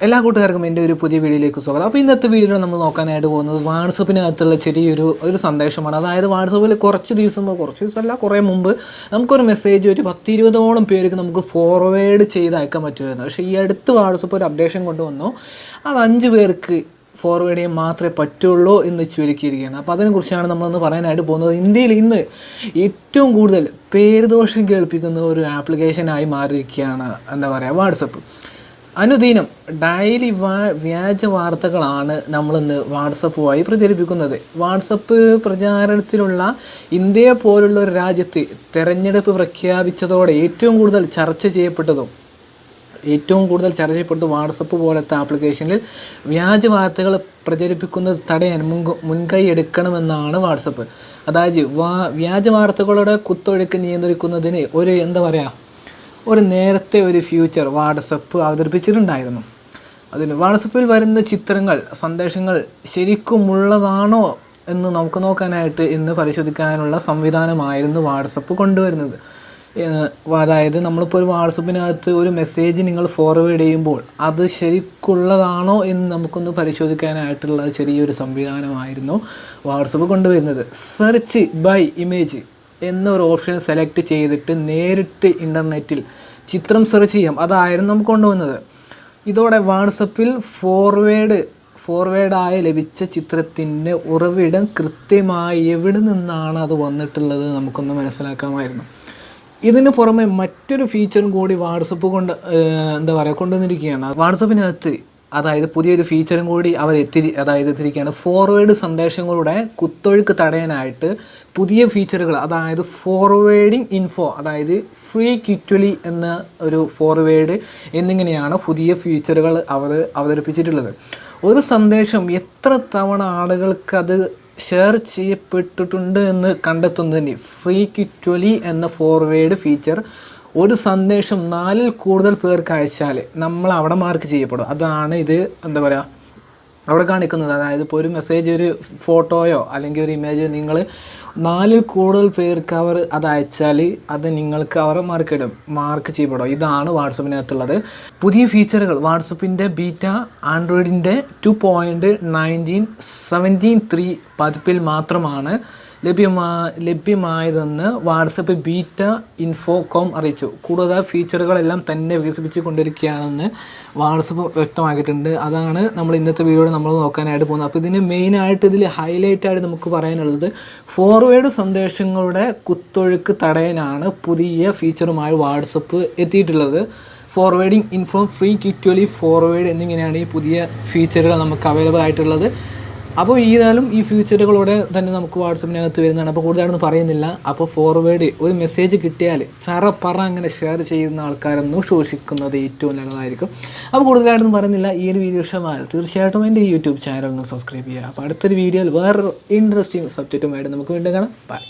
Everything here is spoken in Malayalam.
എല്ലാ കൂട്ടുകാർക്കും എൻ്റെ ഒരു പുതിയ വീഡിയോയിലേക്ക് സ്വാഗതം. അപ്പോൾ ഇന്നത്തെ വീഡിയോയിൽ നമ്മൾ നോക്കാനായിട്ട് പോകുന്നത് വാട്സപ്പിനകത്തുള്ള ചെറിയൊരു സന്ദേശമാണ്. അതായത് വാട്സപ്പിൽ കുറച്ച് ദിവസമല്ല കുറേ മുമ്പ് നമുക്കൊരു മെസ്സേജ് ഒരു 10-20ഓളം പേർക്ക് നമുക്ക് ഫോർവേഡ് ചെയ്ത് അയക്കാൻ പറ്റുമായിരുന്നു. പക്ഷേ ഈ അടുത്ത് വാട്സപ്പ് ഒരു അപ്ഡേഷൻ കൊണ്ടുവന്നു, അത് 5 പേർക്ക് ഫോർവേഡ് ചെയ്യാൻ മാത്രമേ പറ്റുള്ളൂ എന്ന് ചുരുക്കിയിരിക്കുകയാണ്. അപ്പോൾ അതിനെക്കുറിച്ചാണ് നമ്മളൊന്ന് പറയാനായിട്ട് പോകുന്നത്. ഇന്ത്യയിൽ ഇന്ന് ഏറ്റവും കൂടുതൽ പേരുദോഷം കേൾപ്പിക്കുന്ന ഒരു ആപ്ലിക്കേഷനായി മാറിയിരിക്കുകയാണ് വാട്സപ്പ്. അനുദിനം ഡെയിലി വ്യാജ വാർത്തകളാണ് നമ്മളിന്ന് വാട്സപ്പ് വഴി പ്രചരിപ്പിക്കുന്നത്. വാട്സപ്പ് പ്രചാരണത്തിലുള്ള ഇന്ത്യയെ പോലുള്ള ഒരു രാജ്യത്ത് തെരഞ്ഞെടുപ്പ് പ്രഖ്യാപിച്ചതോടെ ഏറ്റവും കൂടുതൽ ചർച്ച ചെയ്യപ്പെട്ടു വാട്സപ്പ് പോലത്തെ ആപ്ലിക്കേഷനിൽ വ്യാജ വാർത്തകൾ പ്രചരിപ്പിക്കുന്നത് തടയാൻ മുൻകൈ എടുക്കണമെന്നാണ് വാട്സപ്പ്. അതായത് വ്യാജ വാർത്തകളുടെ കുത്തൊഴുക്ക് നിയന്ത്രിക്കുന്നതിന് ഒരു നേരത്തെ ഒരു ഫീച്ചർ വാട്സപ്പ് അവതരിപ്പിച്ചിട്ടുണ്ടായിരുന്നു. അതിന് വാട്സപ്പിൽ വരുന്ന ചിത്രങ്ങൾ, സന്ദേശങ്ങൾ ശരിക്കുമുള്ളതാണോ എന്ന് നമുക്ക് നോക്കാനായിട്ട് ഇന്ന് പരിശോധിക്കാനുള്ള സംവിധാനമായിരുന്നു വാട്സപ്പ് കൊണ്ടുവരുന്നത്. അതായത് നമ്മളിപ്പോൾ ഒരു വാട്സപ്പിനകത്ത് ഒരു മെസ്സേജ് നിങ്ങൾ ഫോർവേഡ് ചെയ്യുമ്പോൾ അത് ശരിക്കുള്ളതാണോ എന്ന് നമുക്കൊന്ന് പരിശോധിക്കാനായിട്ടുള്ള ചെറിയൊരു സംവിധാനമായിരുന്നു വാട്സപ്പ് കൊണ്ടുവരുന്നത്. സെർച്ച് ബൈ ഇമേജ് എന്നൊരു ഓപ്ഷൻ സെലക്ട് ചെയ്തിട്ട് നേരിട്ട് ഇൻ്റർനെറ്റിൽ ചിത്രം സെർച്ച് ചെയ്യാം. അതായിരുന്നു നമുക്ക് കൊണ്ടുവന്നത്. ഇതോടെ വാട്സപ്പിൽ ഫോർവേഡായി ലഭിച്ച ചിത്രത്തിൻ്റെ ഉറവിടം കൃത്യമായി എവിടെ നിന്നാണ് അത് വന്നിട്ടുള്ളത് നമുക്കൊന്ന് മനസ്സിലാക്കാമായിരുന്നു. ഇതിന് പുറമെ മറ്റൊരു ഫീച്ചറും കൂടി വാട്സപ്പ് കൊണ്ടുവന്നിരിക്കുകയാണ്. വാട്സപ്പിനകത്ത് അതായത് പുതിയൊരു ഫീച്ചറും കൂടി എത്തിയിരിക്കുകയാണ്. ഫോർവേഡ് സന്ദേശങ്ങളുടെ കുത്തൊഴുക്ക് തടയാനായിട്ട് പുതിയ ഫീച്ചറുകൾ, അതായത് ഫോർവേഡിങ് ഇൻഫോ, അതായത് ഫ്രീ ക്വിക്ക്ലി എന്ന ഒരു ഫോർവേഡ് എന്നിങ്ങനെയാണ് പുതിയ ഫീച്ചറുകൾ അവതരിപ്പിച്ചിട്ടുള്ളത്. ഒരു സന്ദേശം എത്ര തവണ ആളുകൾക്ക് അത് ഷെയർ ചെയ്യപ്പെട്ടിട്ടുണ്ട് എന്ന് കണ്ടെത്തുന്നതിന് ഫ്രീ ക്വിക്ക്ലി എന്ന ഫോർവേഡ് ഫീച്ചർ ഒരു സന്ദേശം 4-ൽ കൂടുതൽ പേർക്ക് അയച്ചാൽ നമ്മൾ അവിടെ മാർക്ക് ചെയ്യപ്പെടും. അതാണ് ഇത് അവിടെ കാണിക്കുന്നത്. അതായത് ഇപ്പോൾ ഒരു മെസ്സേജ്, ഒരു ഫോട്ടോയോ അല്ലെങ്കിൽ ഒരു ഇമേജ് നിങ്ങൾ 4-ൽ കൂടുതൽ പേർക്ക് അത് അയച്ചാൽ അത് നിങ്ങൾക്ക് അവർ മാർക്ക് ചെയ്യപ്പെടും. ഇതാണ് വാട്സപ്പിനകത്തുള്ളത് പുതിയ ഫീച്ചറുകൾ. വാട്സപ്പിൻ്റെ ബീറ്റ ആൻഡ്രോയിഡിൻ്റെ 2.19.17.3 പതിപ്പിൽ മാത്രമാണ് ലഭ്യമായതെന്ന് വാട്സപ്പ് ബീറ്റ ഇൻഫോകോം അറിയിച്ചു. കൂടുതൽ ഫീച്ചറുകളെല്ലാം തന്നെ വികസിപ്പിച്ചു കൊണ്ടിരിക്കുകയാണെന്ന് വാട്സപ്പ് വ്യക്തമാക്കിയിട്ടുണ്ട്. അതാണ് നമ്മൾ ഇന്നത്തെ വീഡിയോയിൽ നമ്മൾ നോക്കാനായിട്ട് പോകുന്നത്. അപ്പോൾ ഇതിന് മെയിനായിട്ട് ഇതിൽ ഹൈലൈറ്റായിട്ട് നമുക്ക് പറയാനുള്ളത് ഫോർവേഡ് സന്ദേശങ്ങളുടെ കുത്തൊഴുക്ക് തടയാനാണ് പുതിയ ഫീച്ചറുമായി വാട്സപ്പ് എത്തിയിട്ടുള്ളത്. Forwarding info, free quickly forward എന്നിങ്ങനെയാണ് ഈ പുതിയ ഫീച്ചറുകൾ നമുക്ക് അവൈലബിൾ ആയിട്ടുള്ളത്. അപ്പോൾ ഈ ഫീച്ചറുകളോടെ തന്നെ നമുക്ക് വാട്സപ്പിനകത്ത് വരുന്നതാണ്. അപ്പോൾ കൂടുതലായിട്ടൊന്നും പറയുന്നില്ല. അപ്പോൾ ഫോർവേഡ് ഒരു മെസ്സേജ് കിട്ടിയാൽ അങ്ങനെ ഷെയർ ചെയ്യുന്ന ആൾക്കാരൊന്നും ശോഷിക്കുന്നത് ഏറ്റവും നല്ലതായിരിക്കും. അപ്പോൾ കൂടുതലായിട്ടൊന്നും പറയുന്നില്ല. ഈ ഒരു വീഡിയോ ഇഷ്ടമായാൽ തീർച്ചയായിട്ടും എൻ്റെ യൂട്യൂബ് ചാനൽ ഒന്ന് സബ്സ്ക്രൈബ് ചെയ്യുക. അപ്പോൾ അടുത്തൊരു വീഡിയോയിൽ വേറൊരു ഇൻട്രസ്റ്റിംഗ് സബ്ജക്റ്റുമായിട്ട് നമുക്ക് വീണ്ടും കാണാം. ബൈ.